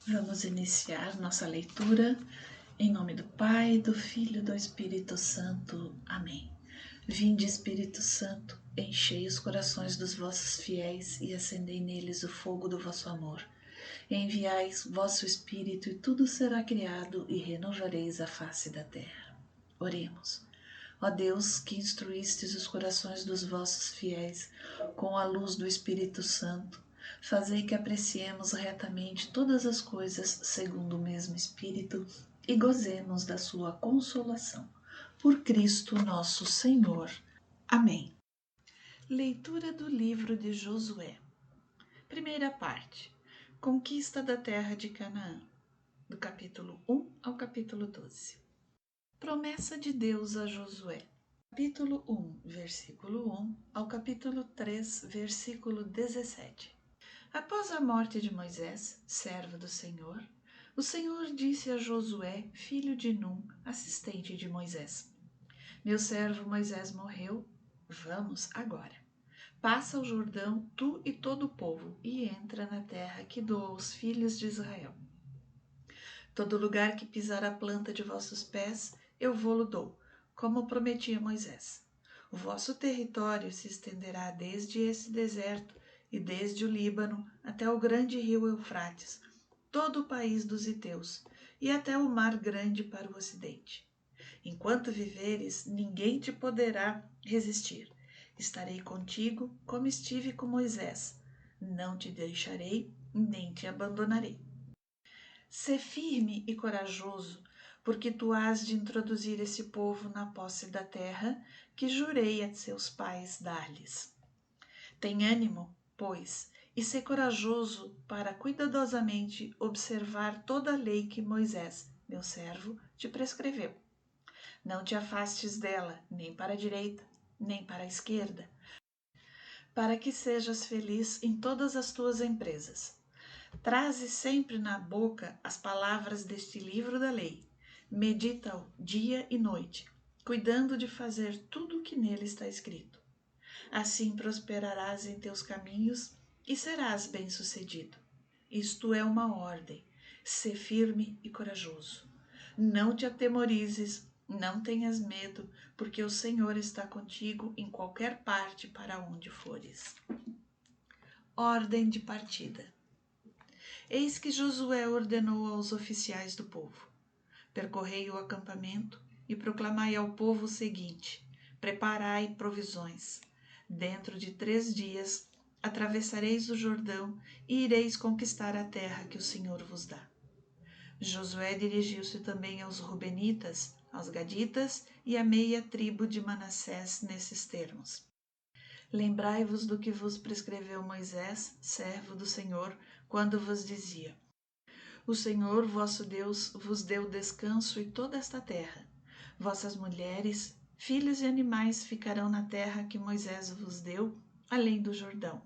Vamos iniciar nossa leitura em nome do Pai, do Filho e do Espírito Santo. Amém. Vinde, Espírito Santo, enchei os corações dos vossos fiéis e acendei neles o fogo do vosso amor. Enviai vosso Espírito e tudo será criado e renovareis a face da terra. Oremos. Ó Deus, que instruístes os corações dos vossos fiéis com a luz do Espírito Santo, fazei que apreciemos retamente todas as coisas segundo o mesmo Espírito e gozemos da sua consolação. Por Cristo nosso Senhor. Amém. Leitura do livro de Josué. Primeira parte. Conquista da terra de Canaã, do capítulo 1 ao capítulo 12. Promessa de Deus a Josué. Capítulo 1, versículo 1 ao capítulo 3, versículo 17. Após a morte de Moisés, servo do Senhor, o Senhor disse a Josué, filho de Num, assistente de Moisés: Meu servo Moisés morreu, vamos agora. Passa o Jordão, tu e todo o povo, e entra na terra que dou aos filhos de Israel. Todo lugar que pisar a planta de vossos pés, eu vô-lo dou, como prometi a Moisés. O vosso território se estenderá desde esse deserto e desde o Líbano até o grande rio Eufrates, todo o país dos heteus, e até o mar grande para o ocidente. Enquanto viveres, ninguém te poderá resistir. Estarei contigo como estive com Moisés. Não te deixarei, nem te abandonarei. Sê firme e corajoso, porque tu hás de introduzir esse povo na posse da terra que jurei a seus pais dar-lhes. Tem ânimo, pois, e sê corajoso para cuidadosamente observar toda a lei que Moisés, meu servo, te prescreveu. Não te afastes dela, nem para a direita, nem para a esquerda, para que sejas feliz em todas as tuas empresas. Traze sempre na boca as palavras deste livro da lei. Medita-o dia e noite, cuidando de fazer tudo o que nele está escrito. Assim prosperarás em teus caminhos e serás bem-sucedido. Isto é uma ordem. Sê firme e corajoso. Não te atemorizes, não tenhas medo, porque o Senhor está contigo em qualquer parte para onde fores. Ordem de partida. Eis que Josué ordenou aos oficiais do povo: percorrei o acampamento e proclamai ao povo o seguinte: preparai provisões. Dentro de 3 dias atravessareis o Jordão e ireis conquistar a terra que o Senhor vos dá. Josué dirigiu-se também aos Rubenitas, aos Gaditas e à meia tribo de Manassés nesses termos: lembrai-vos do que vos prescreveu Moisés, servo do Senhor, quando vos dizia: O Senhor vosso Deus vos deu descanso em toda esta terra. Vossas mulheres, filhos e animais ficarão na terra que Moisés vos deu, além do Jordão.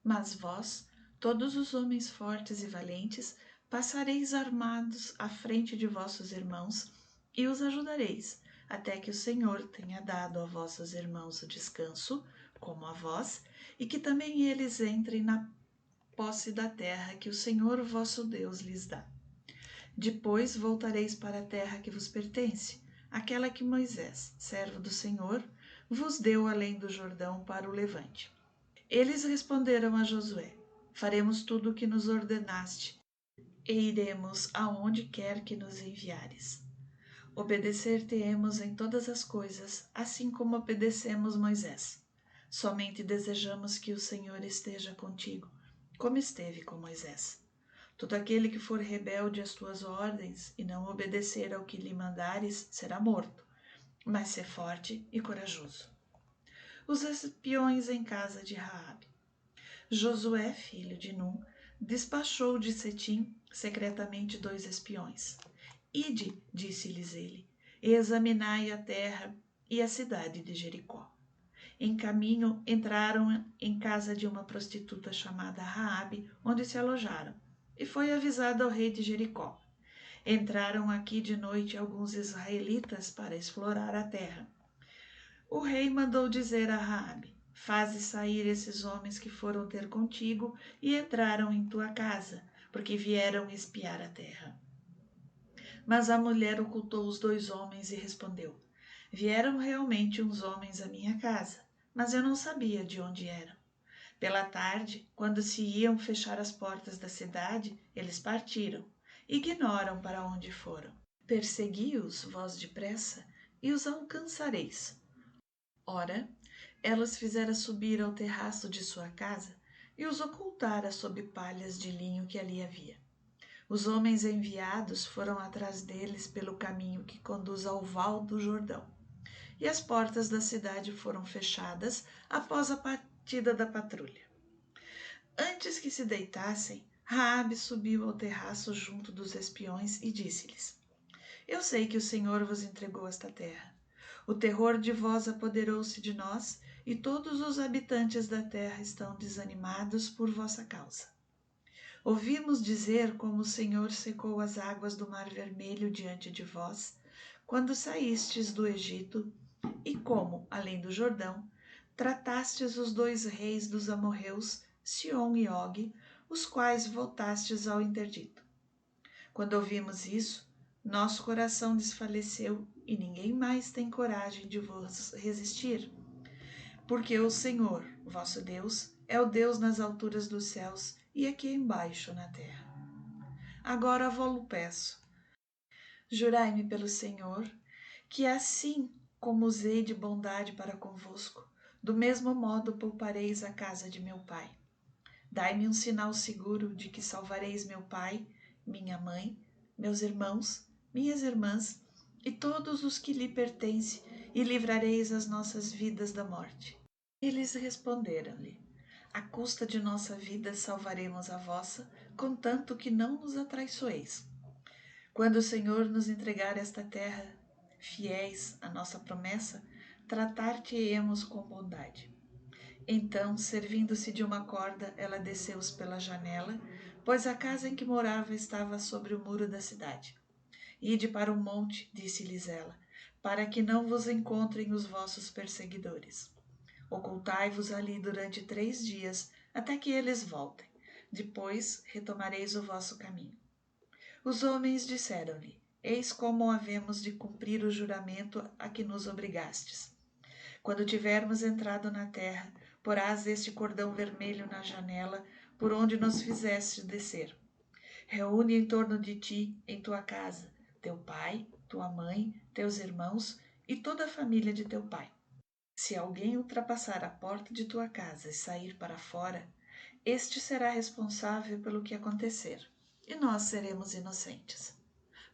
Mas vós, todos os homens fortes e valentes, passareis armados à frente de vossos irmãos e os ajudareis, até que o Senhor tenha dado a vossos irmãos o descanso, como a vós, e que também eles entrem na posse da terra que o Senhor vosso Deus lhes dá. Depois voltareis para a terra que vos pertence, aquela que Moisés, servo do Senhor, vos deu além do Jordão para o levante. Eles responderam a Josué: faremos tudo o que nos ordenaste e iremos aonde quer que nos enviares. Obedecer-te-emos em todas as coisas, assim como obedecemos Moisés. Somente desejamos que o Senhor esteja contigo, como esteve com Moisés. Todo aquele que for rebelde às tuas ordens e não obedecer ao que lhe mandares será morto, mas sê forte e corajoso. Os espiões em casa de Raabe. Josué, filho de Num, despachou de Setim secretamente 2 espiões. Ide, disse-lhes ele, e examinai a terra e a cidade de Jericó. Em caminho entraram em casa de uma prostituta chamada Raabe, onde se alojaram, e foi avisado ao rei de Jericó: entraram aqui de noite alguns israelitas para explorar a terra. O rei mandou dizer a Raabe: faze sair esses homens que foram ter contigo e entraram em tua casa, porque vieram espiar a terra. Mas a mulher ocultou os 2 homens e respondeu: Vieram realmente uns homens à minha casa, mas eu não sabia de onde eram. Pela tarde, quando se iam fechar as portas da cidade, eles partiram. Ignoram para onde foram. Persegui-os vós depressa, e os alcançareis. Ora, elas fizera subir ao terraço de sua casa e os ocultara sob palhas de linho que ali havia. Os homens enviados foram atrás deles pelo caminho que conduz ao val do Jordão. E as portas da cidade foram fechadas após a partida da patrulha. Antes que se deitassem, Raabe subiu ao terraço junto dos espiões e disse-lhes: Eu sei que o Senhor vos entregou esta terra. O terror de vós apoderou-se de nós, e todos os habitantes da terra estão desanimados por vossa causa. Ouvimos dizer como o Senhor secou as águas do Mar Vermelho diante de vós, quando saístes do Egito, e como, além do Jordão, tratastes os 2 reis dos amorreus, Sion e Og, os quais voltastes ao interdito. Quando ouvimos isso, nosso coração desfaleceu e ninguém mais tem coragem de vos resistir, porque o Senhor, vosso Deus, é o Deus nas alturas dos céus e aqui embaixo na terra. Agora vou-lo peço, jurai-me pelo Senhor, que assim como usei de bondade para convosco, do mesmo modo poupareis a casa de meu pai. Dai-me um sinal seguro de que salvareis meu pai, minha mãe, meus irmãos, minhas irmãs e todos os que lhe pertencem, e livrareis as nossas vidas da morte. Eles responderam-lhe: À custa de nossa vida salvaremos a vossa, contanto que não nos atraiçoeis. Quando o Senhor nos entregar esta terra, fiéis à nossa promessa, tratar-te-emos com bondade. Então, servindo-se de uma corda, ela desceu-os pela janela, pois a casa em que morava estava sobre o muro da cidade. Ide para o monte, disse-lhes ela, para que não vos encontrem os vossos perseguidores. Ocultai-vos ali durante 3 dias, até que eles voltem. Depois retomareis o vosso caminho. Os homens disseram-lhe: Eis como havemos de cumprir o juramento a que nos obrigastes. Quando tivermos entrado na terra, porás este cordão vermelho na janela, por onde nos fizeste descer. Reúne em torno de ti, em tua casa, teu pai, tua mãe, teus irmãos e toda a família de teu pai. Se alguém ultrapassar a porta de tua casa e sair para fora, este será responsável pelo que acontecer, e nós seremos inocentes.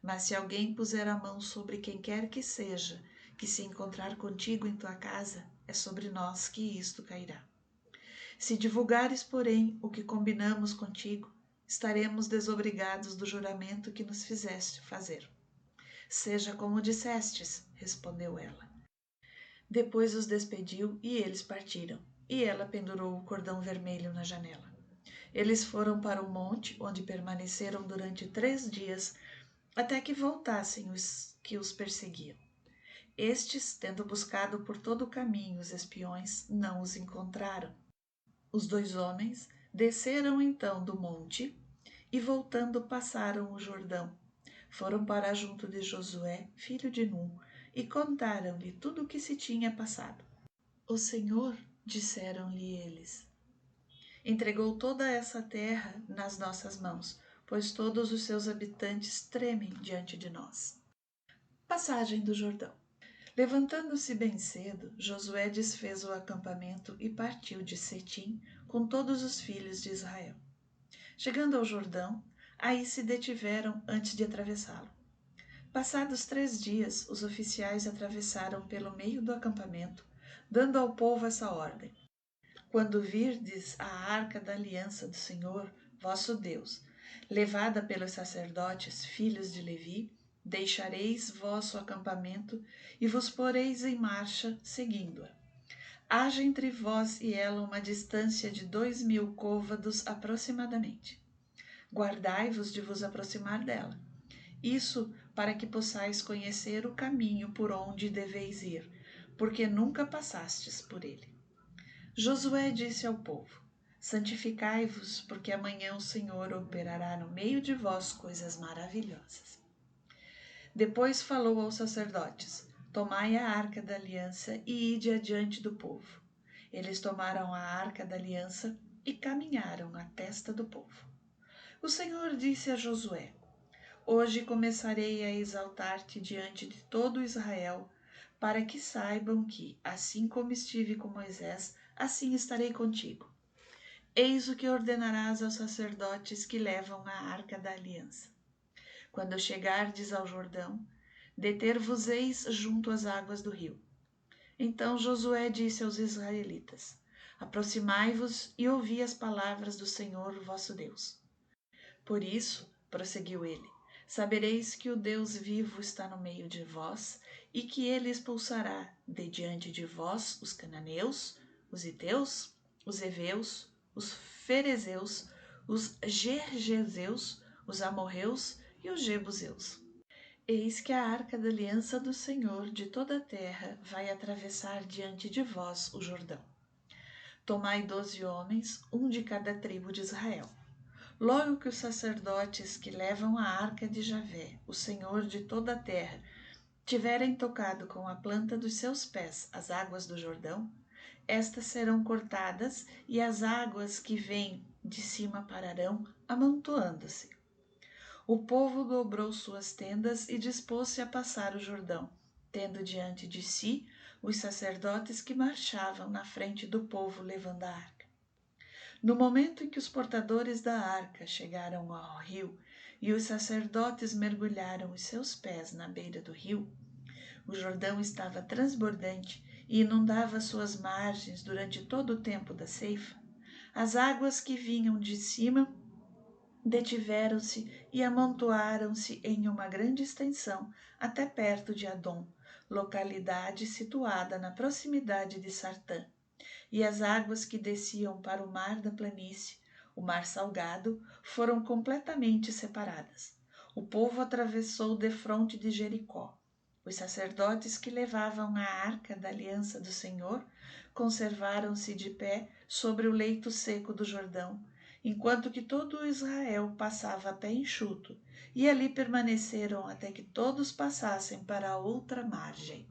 Mas se alguém puser a mão sobre quem quer que seja, que se encontrar contigo em tua casa, é sobre nós que isto cairá. Se divulgares, porém, o que combinamos contigo, estaremos desobrigados do juramento que nos fizeste fazer. Seja como dissestes, respondeu ela. Depois os despediu e eles partiram, e ela pendurou o cordão vermelho na janela. Eles foram para o monte, onde permaneceram durante 3 dias, até que voltassem os que os perseguiam. Estes, tendo buscado por todo o caminho os espiões, não os encontraram. Os 2 homens desceram então do monte e, voltando, passaram o Jordão. Foram para junto de Josué, filho de Num, e contaram-lhe tudo o que se tinha passado. O Senhor, disseram-lhe eles, entregou toda essa terra nas nossas mãos, pois todos os seus habitantes tremem diante de nós. Passagem do Jordão. Levantando-se bem cedo, Josué desfez o acampamento e partiu de Setim com todos os filhos de Israel. Chegando ao Jordão, aí se detiveram antes de atravessá-lo. Passados 3 dias, os oficiais atravessaram pelo meio do acampamento, dando ao povo essa ordem: Quando virdes a arca da aliança do Senhor, vosso Deus, levada pelos sacerdotes, filhos de Levi, deixareis vosso acampamento e vos poreis em marcha, seguindo-a. Haja entre vós e ela uma distância de 2.000 côvados aproximadamente. Guardai-vos de vos aproximar dela. Isso para que possais conhecer o caminho por onde deveis ir, porque nunca passastes por ele. Josué disse ao povo: Santificai-vos, porque amanhã o Senhor operará no meio de vós coisas maravilhosas. Depois falou aos sacerdotes: Tomai a arca da aliança e ide adiante do povo. Eles tomaram a arca da aliança e caminharam à testa do povo. O Senhor disse a Josué: Hoje começarei a exaltar-te diante de todo Israel, para que saibam que, assim como estive com Moisés, assim estarei contigo. Eis o que ordenarás aos sacerdotes que levam a arca da aliança. Quando chegardes ao Jordão, deter-vos-eis junto às águas do rio. Então Josué disse aos israelitas: Aproximai-vos e ouvi as palavras do Senhor vosso Deus. Por isso, prosseguiu ele, sabereis que o Deus vivo está no meio de vós e que ele expulsará de diante de vós os cananeus, os heteus, os heveus, os ferezeus, os gergeseus, os amorreus e os jebuseus. Eis que a arca da aliança do Senhor de toda a terra vai atravessar diante de vós o Jordão. Tomai 12 homens, um de cada tribo de Israel. Logo que os sacerdotes que levam a arca de Javé, o Senhor de toda a terra, tiverem tocado com a planta dos seus pés as águas do Jordão, estas serão cortadas e as águas que vêm de cima pararão, amontoando-se. O povo dobrou suas tendas e dispôs-se a passar o Jordão, tendo diante de si os sacerdotes que marchavam na frente do povo levando a arca. No momento em que os portadores da arca chegaram ao rio e os sacerdotes mergulharam os seus pés na beira do rio, o Jordão estava transbordante e inundava suas margens durante todo o tempo da ceifa. As águas que vinham de cima detiveram-se e amontoaram-se em uma grande extensão até perto de Adom, localidade situada na proximidade de Sartã. E as águas que desciam para o mar da planície, o mar salgado, foram completamente separadas. O povo atravessou defronte de Jericó. Os sacerdotes que levavam a arca da aliança do Senhor conservaram-se de pé sobre o leito seco do Jordão, enquanto que todo Israel passava a pé enxuto, e ali permaneceram até que todos passassem para a outra margem.